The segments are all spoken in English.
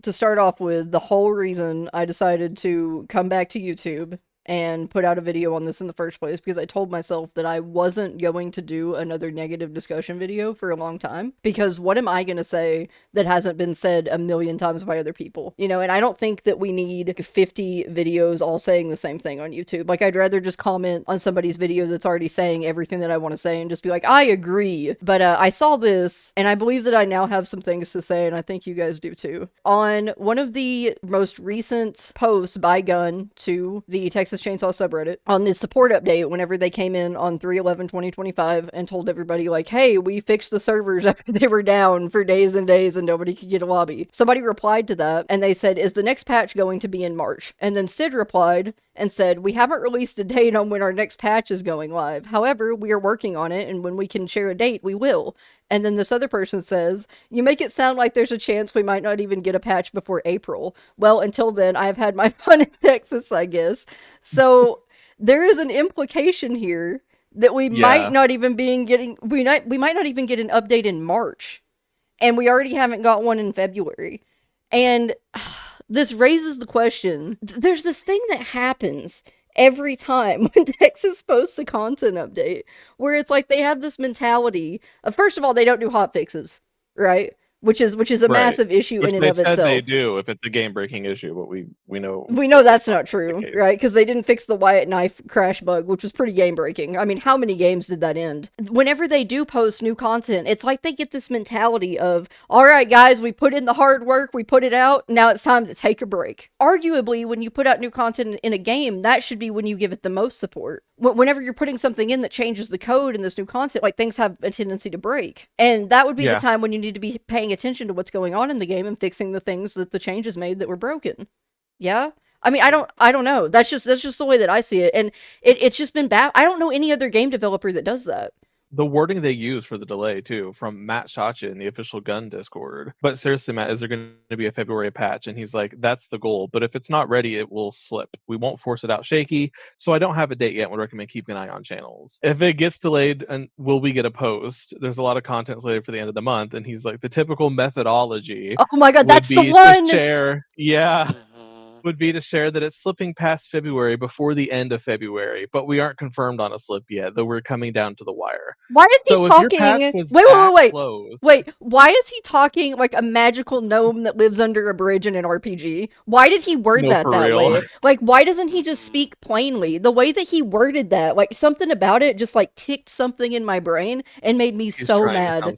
to start off with, the whole reason I decided to come back to YouTube and put out a video on this in the first place, because I told myself that I wasn't going to do another negative discussion video for a long time, because what am I going to say that hasn't been said a million times by other people? You know, and I don't think that we need 50 videos all saying the same thing on YouTube. Like, I'd rather just comment on somebody's video that's already saying everything that I want to say and just be like, I agree. But I saw this, and I believe that I now have some things to say, and I think you guys do too. On one of the most recent posts by Gun to the Texas Chainsaw subreddit, on the support update, whenever they came in on 3/11/2025 and told everybody, like, hey, we fixed the servers after they were down for days and days and nobody could get a lobby. Somebody replied to that, and they said, is the next patch going to be in March? And then Sid replied and said, we haven't released a date on when our next patch is going live. However, we are working on it, and when we can share a date, we will. And then this other person says, you make it sound like there's a chance we might not even get a patch before April. Well, until then, I've had my fun in Texas, I guess. So there is an implication here that we might not even be getting, we might not even get an update in March. And we already haven't got one in February. And this raises the question, there's this thing that happens every time when Texas posts a content update, where it's like they have this mentality of, first of all, they don't do hot fixes, right? Which is a massive issue in and of itself. They do if it's a game-breaking issue, but we know that's not true, right? Because they didn't fix the Wyatt knife crash bug, which was pretty game-breaking. I mean, how many games did that end? Whenever they do post new content, it's like they get this mentality of, all right, guys, we put in the hard work, we put it out, now it's time to take a break. Arguably, when you put out new content in a game, that should be when you give it the most support. Whenever you're putting something in that changes the code in this new content, like, things have a tendency to break. And that would be the time when you need to be paying attention to what's going on in the game and fixing the things that the changes made that were broken. Yeah? I mean, I don't know. That's just the way that I see it. And it's just been bad. I don't know any other game developer that does that. The wording they use for the delay, too, from Matt Shacha in the official Gun Discord. But seriously, Matt, is there going to be a February patch? And he's like, that's the goal. But if it's not ready, it will slip. We won't force it out shaky. So I don't have a date yet. Would recommend keeping an eye on channels. If it gets delayed, and will we get a post? There's a lot of content slated for the end of the month. And he's like, the typical methodology. Oh my God, that's the one! Would be to share that it's slipping past February before the end of February, but we aren't confirmed on a slip yet, though we're coming down to the wire. Why is he talking? Wait, why is he talking like a magical gnome that lives under a bridge in an RPG? Why did he word that way? Like, why doesn't he just speak plainly? The way that he worded that, like, something about it just like ticked something in my brain and made me so mad.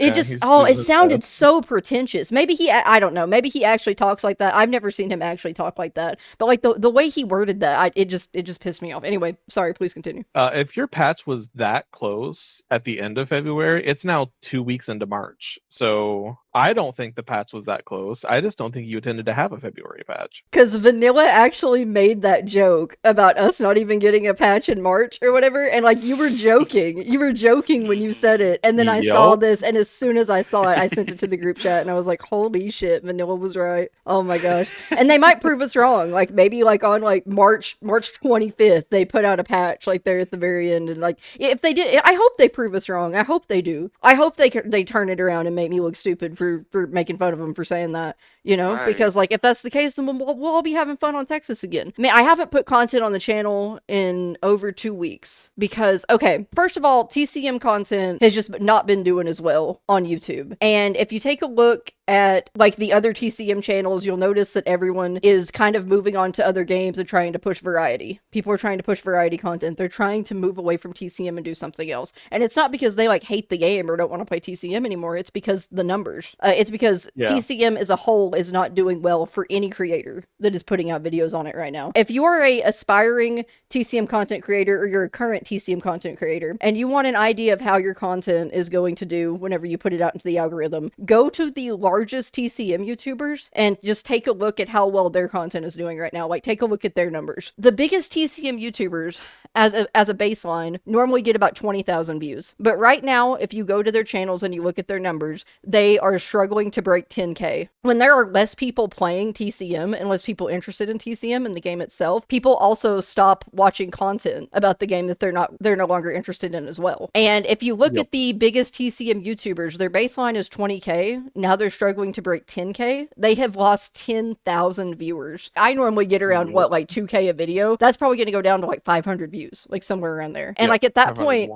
It it sounded so pretentious. Maybe I don't know. Maybe he actually talks like that. I've never seen him actually talk like that. But like the way he worded that, it just pissed me off. Anyway, sorry, please continue. If your patch was that close at the end of February, it's now 2 weeks into March. So I don't think the patch was that close. I just don't think you intended to have a February patch. Because Vanilla actually made that joke about us not even getting a patch in March or whatever. And like, you were joking. You were joking when you said it. And then I saw this, and as soon as I saw it, I sent it to the group chat, and I was like, holy shit, Vanilla was right. Oh my gosh. And they might prove us wrong. Like, maybe like on like March 25th, they put out a patch like there at the very end. And like, if they did, I hope they prove us wrong. I hope they do. I hope they turn it around and make me look stupid for making fun of them for saying that, you know, right. Because like, if that's the case, then we'll all be having fun on Texas again. I mean, I haven't put content on the channel in over 2 weeks because, okay, first of all, TCM content has just not been doing as well on YouTube. And if you take a look at like the other TCM channels, you'll notice that everyone is kind of moving on to other games and trying to push variety. People are trying to push variety content. They're trying to move away from TCM and do something else. And it's not because they like hate the game or don't want to play TCM anymore. It's because the numbers. It's because TCM as a whole is not doing well for any creator that is putting out videos on it right now. If you are a aspiring TCM content creator, or you're a current TCM content creator, and you want an idea of how your content is going to do whenever you put it out into the algorithm, go to the largest TCM YouTubers and just take a look at how well their content is doing right now. Like, take a look at their numbers. The biggest TCM YouTubers, as a baseline, normally get about 20,000 views. But right now, if you go to their channels and you look at their numbers, they are struggling to break 10K. When there are less people playing TCM and less people interested in TCM and the game itself, people also stop watching content about the game that they're no longer interested in as well. And if you look Yep. at the biggest TCM YouTubers, their baseline is 20K. Now they're struggling to break 10K. They have lost 10,000 viewers. I normally get around what, like 2K a video. That's probably going to go down to like 500 views, like somewhere around there. And like at that point,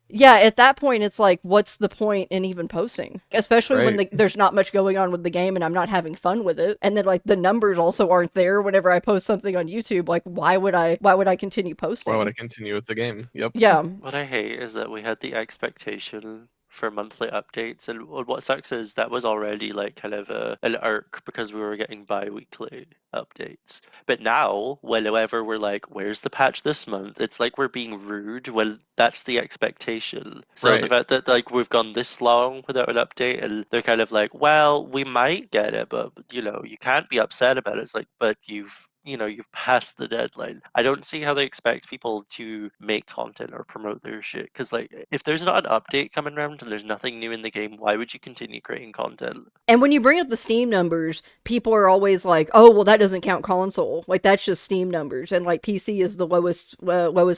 yeah, at that point, it's like, what's the point in even posting? Especially when there's not much going on with the game and I'm not having fun with it. And then like the numbers also aren't there whenever I post something on YouTube. Like, why would I continue posting? Why would I continue with the game? Yep. Yeah. What I hate is that we had the expectation for monthly updates, and what sucks is that was already like kind of an irk because we were getting bi-weekly updates. But now whenever we're like, where's the patch this month, it's like we're being rude when that's the expectation. So the fact that like we've gone this long without an update and they're kind of like, well, we might get it, but you know, you can't be upset about it. It's like, but you've passed the deadline. I don't see how they expect people to make content or promote their shit. Because, like, if there's not an update coming around and there's nothing new in the game, why would you continue creating content? And when you bring up the Steam numbers, people are always like, oh, well, that doesn't count console. Like, that's just Steam numbers. And, like, PC is the lowest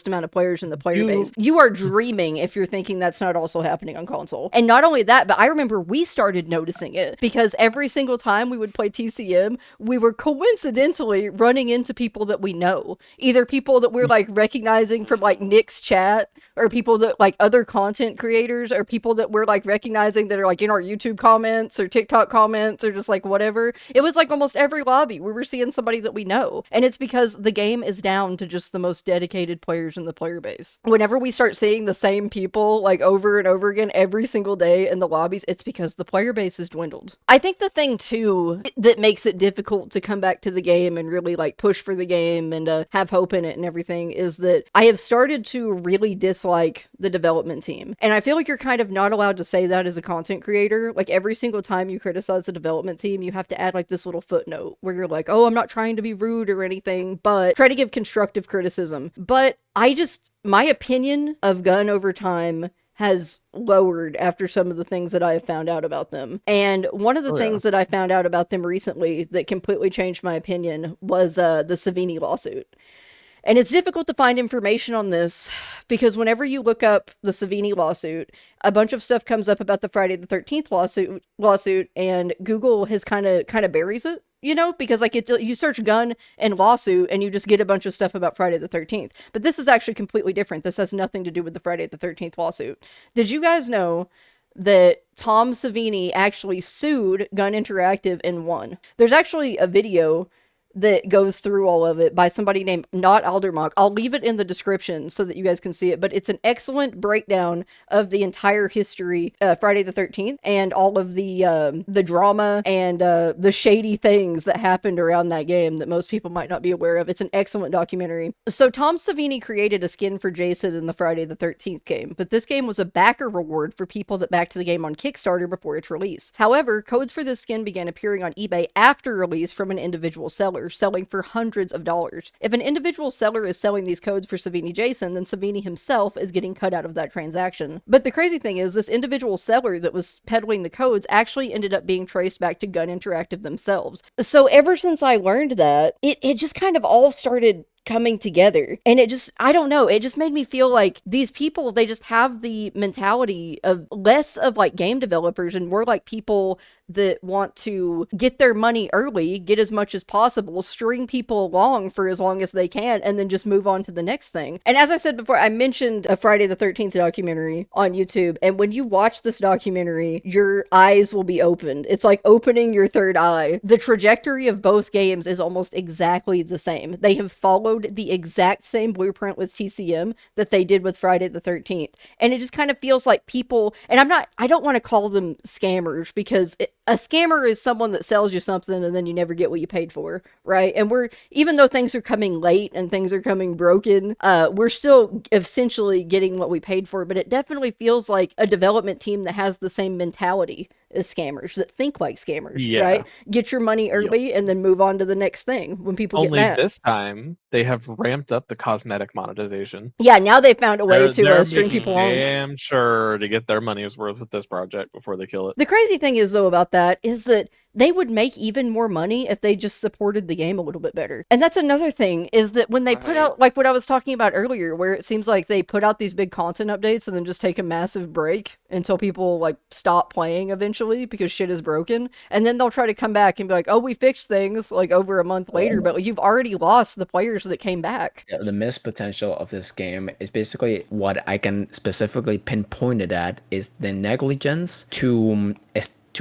amount of players in the player base. You are dreaming if you're thinking that's not also happening on console. And not only that, but I remember we started noticing it. Because every single time we would play TCM, we were coincidentally running into people that we know, either people that we're like recognizing from like Nick's chat, or people that like other content creators, or people that we're like recognizing that are like in our YouTube comments or TikTok comments or just like whatever. It was like almost every lobby we were seeing somebody that we know, and it's because the game is down to just the most dedicated players in the player base. Whenever we start seeing the same people like over and over again every single day in the lobbies, it's because the player base has dwindled. I think the thing too that makes it difficult to come back to the game and really like push for the game and have hope in it and everything is that I have started to really dislike the development team. And I feel like you're kind of not allowed to say that as a content creator. Like every single time you criticize the development team, you have to add like this little footnote where you're like, oh, I'm not trying to be rude or anything, but try to give constructive criticism. But my opinion of Gun over time has lowered after some of the things that I have found out about them. And one of the things that I found out about them recently that completely changed my opinion was the Savini lawsuit. And it's difficult to find information on this because whenever you look up the Savini lawsuit, a bunch of stuff comes up about the Friday the 13th lawsuit, and Google has kind of buries it. You know, because like you search gun and lawsuit and you just get a bunch of stuff about Friday the 13th. But this is actually completely different. This has nothing to do with the Friday the 13th lawsuit. Did you guys know that Tom Savini actually sued Gun Interactive and won? There's actually a video that goes through all of it by somebody named Not Aldermach. I'll leave it in the description so that you guys can see it, but it's an excellent breakdown of the entire history Friday the 13th and all of the drama and the shady things that happened around that game that most people might not be aware of. It's an excellent documentary. So Tom Savini created a skin for Jason in the Friday the 13th game, but this game was a backer reward for people that backed the game on Kickstarter before its release. However, codes for this skin began appearing on eBay after release from an individual seller, selling for hundreds of dollars. If an individual seller is selling these codes for Savini Jason, then Savini himself is getting cut out of that transaction. But the crazy thing is, this individual seller that was peddling the codes actually ended up being traced back to Gun Interactive themselves. So ever since I learned that, it just kind of all started coming together. And I don't know, it just made me feel like these people, they just have the mentality of less of like game developers and more like people that want to get their money early, get as much as possible, string people along for as long as they can, and then just move on to the next thing. And as I said before, I mentioned a Friday the 13th documentary on YouTube, and when you watch this documentary, your eyes will be opened. It's like opening your third eye. The trajectory of both games is almost exactly the same. They have followed the exact same blueprint with TCM that they did with Friday the 13th. And it just kind of feels like people, and I don't want to call them scammers, because a scammer is someone that sells you something and then you never get what you paid for, right? And even though things are coming late and things are coming broken, we're still essentially getting what we paid for. But it definitely feels like a development team that has the same mentality as scammers, that think like scammers, right? Get your money early and then move on to the next thing when people get mad. Only this time, they have ramped up the cosmetic monetization. Yeah, now they found a way to string people along. I'm sure to get their money's worth with this project before they kill it. The crazy thing is, though, about that is that they would make even more money if they just supported the game a little bit better. And that's another thing, is that when they put out, like what I was talking about earlier, where it seems like they put out these big content updates and then just take a massive break until people like stop playing eventually because shit is broken, and then they'll try to come back and be like, oh, we fixed things like over a month later, but you've already lost the players that came back. Yeah, the missed potential of this game is basically what I can specifically pinpoint it at is the negligence to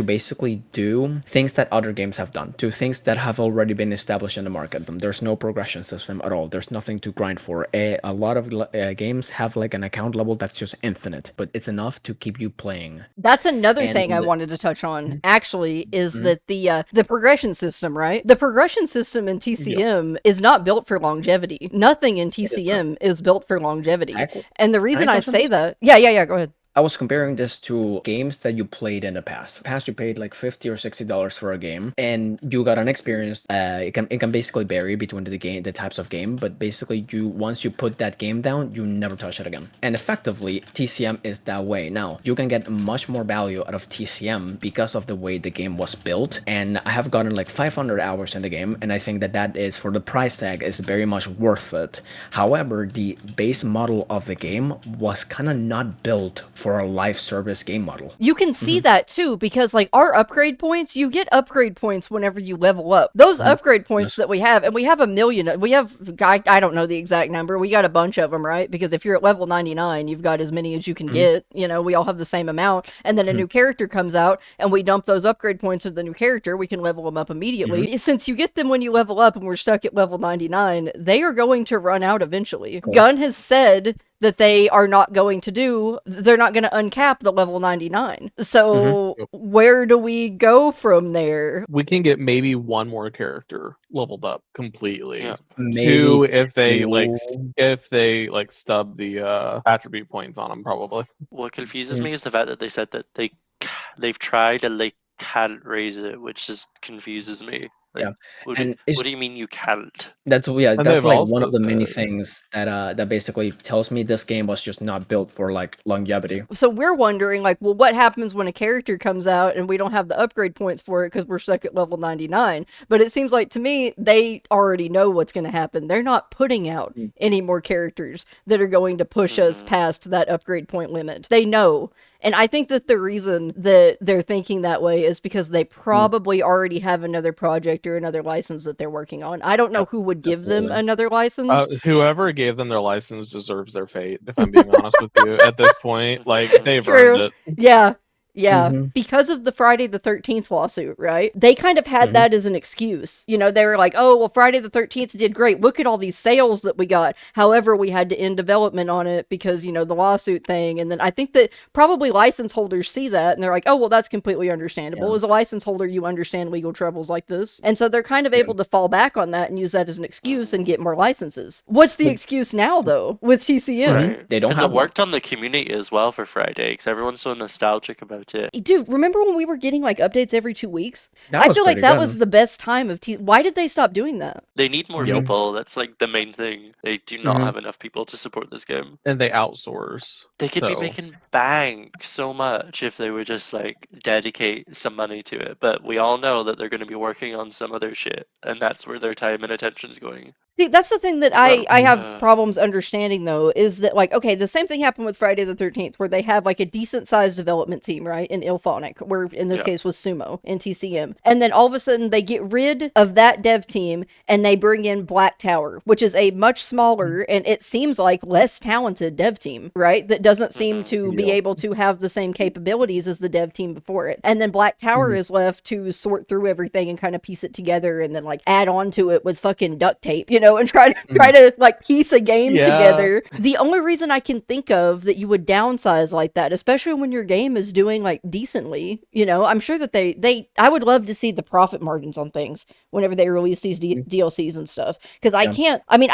basically do things that other games have done, to things that have already been established in the market. There's no progression system at all. There's nothing to grind for. A lot of games have like an account level that's just infinite, but it's enough to keep you playing. That's another thing I wanted to touch on, actually, is that the progression system, right? The progression system in TCM is not built for longevity. Nothing in TCM is built for longevity. And the reason I say that... Yeah, go ahead. I was comparing this to games that you played in the past. You paid like $50 or $60 for a game, and you got an experience. It can basically vary between the types of game, but basically once you put that game down, you never touch it again. And effectively, TCM is that way. Now you can get much more value out of TCM because of the way the game was built. And I have gotten like 500 hours in the game, and I think that is, for the price tag, is very much worth it. However, the base model of the game was kind of not built for a live service game model. You can see that too, because like our upgrade points, you get upgrade points whenever you level up. Those upgrade points that we have, and we have a million, we have, I don't know the exact number, we got a bunch of them, right? Because if you're at level 99, you've got as many as you can get, you know, we all have the same amount, and then a new character comes out, and we dump those upgrade points into the new character, we can level them up immediately. Since you get them when you level up, and we're stuck at level 99, they are going to run out eventually. Cool. Gun has said that they are not going to they're not going to uncap the level 99. So where do we go from there? We can get maybe one more character leveled up completely. Yeah. Maybe two if they stub the attribute points on them, probably. What confuses me is the fact that they said that they've tried and they can't raise it, which just confuses me. Like, what do you mean you can't? That's like one of the many things that basically tells me this game was just not built for like longevity. So we're wondering like, well, what happens when a character comes out and we don't have the upgrade points for it because we're stuck at level 99? But it seems like to me they already know what's going to happen. They're not putting out any more characters that are going to push us past that upgrade point limit. They know. And I think that the reason that they're thinking that way is because they probably already have another project or another license that they're working on. I don't know who would give them another license. Whoever gave them their license deserves their fate, if I'm being honest with you. At this point, like, they've earned it. Yeah, because of the Friday the 13th lawsuit, right? They kind of had that as an excuse. You know, they were like, oh, well, Friday the 13th did great. Look at all these sales that we got. However, we had to end development on it because, you know, the lawsuit thing. And then I think that probably license holders see that and they're like, oh, well, that's completely understandable. As a license holder, you understand legal troubles like this. And so they're kind of able to fall back on that and use that as an excuse and get more licenses. What's the excuse now, though, with TCM? Right. They don't have it worked on the community as well for Friday because everyone's so nostalgic about it. Dude, remember when we were getting like updates every 2 weeks? I feel like that was the best time of why did they stop doing that? They need more people. That's like the main thing. They do not have enough people to support this game. And they outsource. They could be making bank so much if they would just like dedicate some money to it. But we all know that they're going to be working on some other shit. And that's where their time and attention's going. See, that's the thing that I have problems understanding, though, is that, like, okay, the same thing happened with Friday the 13th, where they have, like, a decent-sized development team, right, in Ilphonic, where, in this case, was Sumo, in TCM. And then, all of a sudden, they get rid of that dev team, and they bring in Black Tower, which is a much smaller, and it seems like less talented dev team, right, that doesn't seem to be able to have the same capabilities as the dev team before it. And then Black Tower is left to sort through everything and kind of piece it together, and then, like, add on to it with fucking duct tape, you know, and try to like piece a game together. The only reason I can think of that you would downsize like that, especially when your game is doing like decently, you know, I'm sure that I would love to see the profit margins on things whenever they release these DLCs and stuff. Because I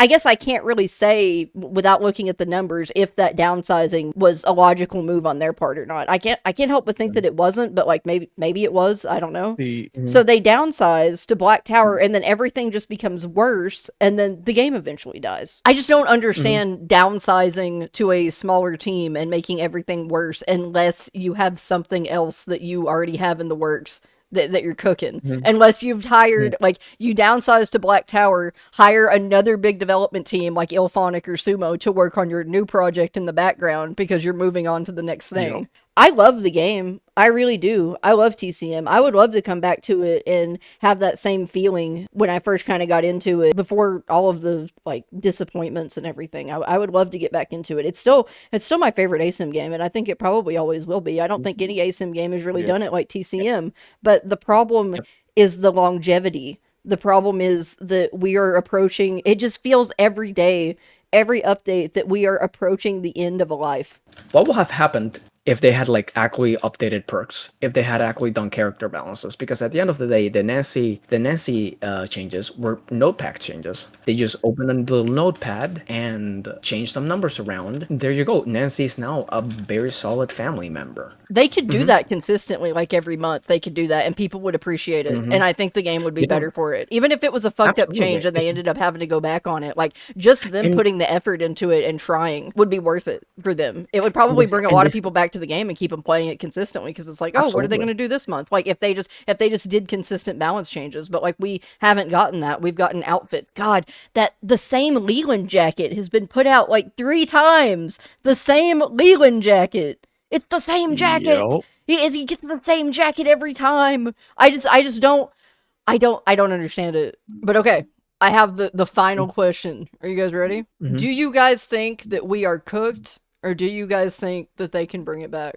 guess I can't really say without looking at the numbers if that downsizing was a logical move on their part or not. I can't help but think that it wasn't, but like maybe it was. I don't know. So they downsize to Black Tower, and then everything just becomes worse, and then the game eventually dies. I just don't understand downsizing to a smaller team and making everything worse unless you have something else that you already have in the works that you're cooking. Mhm. Unless you've hired, like, you downsize to Black Tower, hire another big development team like Ilphonic or Sumo to work on your new project in the background because you're moving on to the next thing. Yep. I love the game. I really do. I love TCM. I would love to come back to it and have that same feeling when I first kind of got into it before all of the like disappointments and everything. I would love to get back into it. It's still my favorite ASIM game, and I think it probably always will be. I don't think any ASIM game has really Yeah. done it like TCM, but the problem is the longevity. The problem is that we are approaching, it just feels every day, every update that we are approaching the end of a life. What would have happened if they had like actually updated perks, if they had actually done character balances? Because at the end of the day, the Nancy changes were notepad changes. They just opened a little notepad and changed some numbers around. There you go. Nancy is now a very solid family member. They could do that consistently, like every month. They could do that, and people would appreciate it. And I think the game would be better for it. Even if it was a fucked up change and they ended up having to go back on it, like just them putting the effort into it and trying would be worth it for them. It would probably bring a lot of people back to the game and keep them playing it consistently because it's like, oh, what are they going to do this month? Like if they just did consistent balance changes, but like we haven't gotten that. We've gotten outfits. God, that the same Leland jacket has been put out like 3 times. The same Leland jacket. It's the same jacket. Yep. He gets the same jacket every time. I just don't understand it. But okay, I have the final question. Are you guys ready? Do you guys think that we are cooked, or do you guys think that they can bring it back?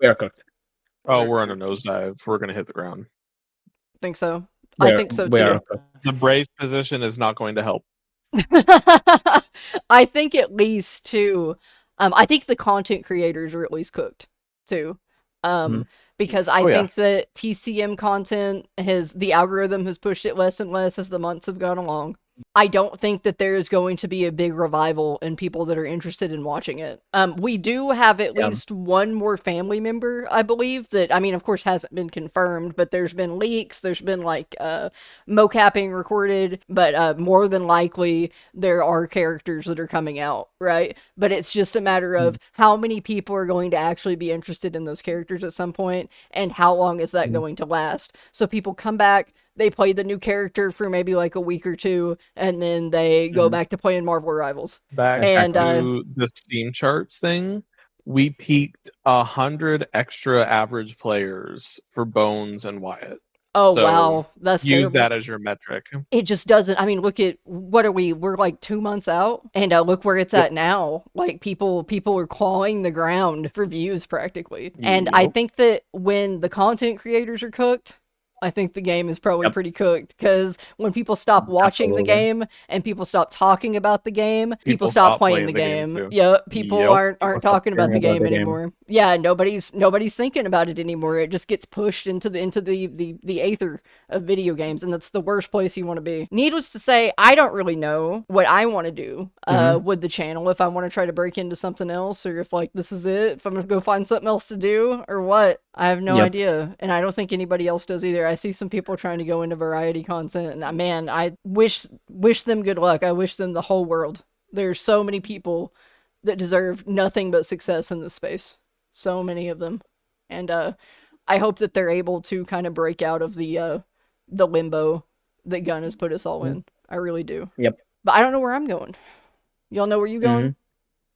We are cooked. Oh, we're on a nosedive. We're gonna hit the ground. Think so? I think so too. The brace position is not going to help. I think at least too. I think the content creators are at least cooked too. Because I think that TCM content the algorithm has pushed it less and less as the months have gone along. I don't think that there is going to be a big revival in people that are interested in watching it. We do have at least one more family member, I believe, that, I mean, of course, hasn't been confirmed, but there's been leaks, there's been, like, mocapping recorded, but more than likely, there are characters that are coming out, right? But it's just a matter of how many people are going to actually be interested in those characters at some point, and how long is that going to last. So people come back, they play the new character for maybe like a week or two, and then they go back to playing Marvel Rivals. Back to the Steam charts thing, we peaked 100 extra average players for Bones and Wyatt. Oh, So wow. That's use terrible. that as your metric. It just doesn't. I mean, look at, what are we? We're like 2 months out, and look where it's at now. Like, people are clawing the ground for views practically. And I think that when the content creators are cooked, I think the game is probably pretty cooked, because when people stop watching the game and people stop talking about the game, people stop playing the game. People aren't talking about the game anymore. Yeah, nobody's thinking about it anymore. It just gets pushed into the aether of video games, and that's the worst place you want to be. Needless to say, I don't really know what I want to do with the channel, if I want to try to break into something else, or if like this is it, if I'm gonna go find something else to do, or what. I have no idea, and I don't think anybody else does either. I see some people trying to go into variety content, and man, I wish them good luck. I wish them the whole world. There's so many people that deserve nothing but success in this space. So many of them. And I hope that they're able to kind of break out of the limbo that Gunn has put us all in. I really do. Yep. But I don't know where I'm going. Y'all know where you going?